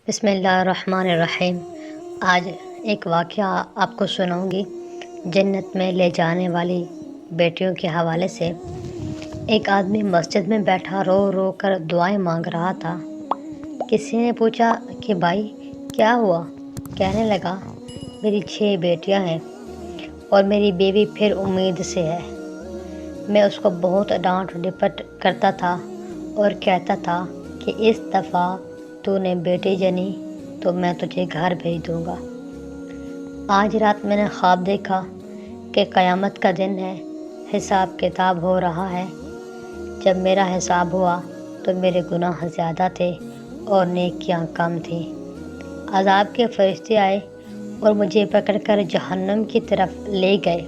بسم اللہ الرحمن الرحیم۔ آج ایک واقعہ آپ کو سناؤں گی جنت میں لے جانے والی بیٹیوں کے حوالے سے۔ ایک آدمی مسجد میں بیٹھا رو رو کر دعائیں مانگ رہا تھا۔ کسی نے پوچھا کہ بھائی کیا ہوا؟ کہنے لگا میری 6 بیٹیاں ہیں اور میری بیوی پھر امید سے ہے۔ میں اس کو بہت ڈانٹ ڈپٹ کرتا تھا اور کہتا تھا کہ اس دفعہ تو نے بیٹی جنی تو میں تجھے گھر بھیج دوں گا۔ آج رات میں نے خواب دیکھا کہ قیامت کا دن ہے، حساب کتاب ہو رہا ہے۔ جب میرا حساب ہوا تو میرے گناہ زیادہ تھے اور نیکیاں کم تھیں۔ عذاب کے فرشتے آئے اور مجھے پکڑ کر جہنم کی طرف لے گئے۔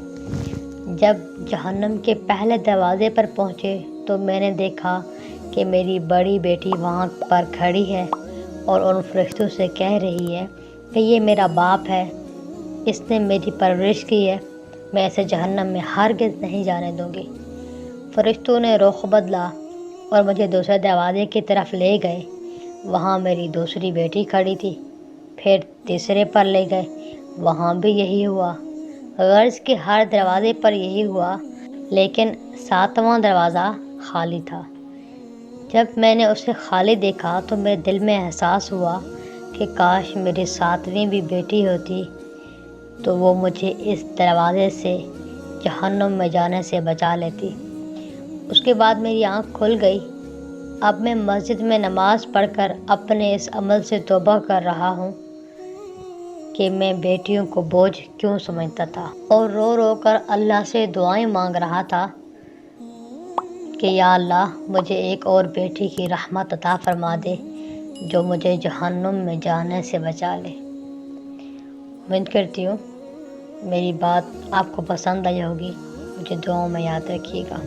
جب جہنم کے پہلے دروازے پر پہنچے تو میں نے دیکھا کہ میری بڑی بیٹی وہاں پر کھڑی ہے اور ان فرشتوں سے کہہ رہی ہے کہ یہ میرا باپ ہے، اس نے میری پرورش کی ہے، میں اسے جہنم میں ہرگز نہیں جانے دوں گی۔ فرشتوں نے رخ بدلا اور مجھے دوسرے دروازے کی طرف لے گئے۔ وہاں میری دوسری بیٹی کھڑی تھی۔ پھر تیسرے پر لے گئے، وہاں بھی یہی ہوا۔ غرض کہ ہر دروازے پر یہی ہوا، لیکن 7واں دروازہ خالی تھا۔ جب میں نے اسے خالی دیکھا تو میرے دل میں احساس ہوا کہ کاش میری 7ویں بھی بیٹی ہوتی تو وہ مجھے اس دروازے سے جہنم میں جانے سے بچا لیتی۔ اس کے بعد میری آنکھ کھل گئی۔ اب میں مسجد میں نماز پڑھ کر اپنے اس عمل سے توبہ کر رہا ہوں کہ میں بیٹیوں کو بوجھ کیوں سمجھتا تھا، اور رو رو کر اللہ سے دعائیں مانگ رہا تھا کہ یا اللہ مجھے ایک اور بیٹی کی رحمت عطا فرما دے جو مجھے جہنم میں جانے سے بچا لے۔ امید کرتی ہوں میری بات آپ کو پسند آئی ہوگی۔ مجھے دعاؤں میں یاد رکھیے گا۔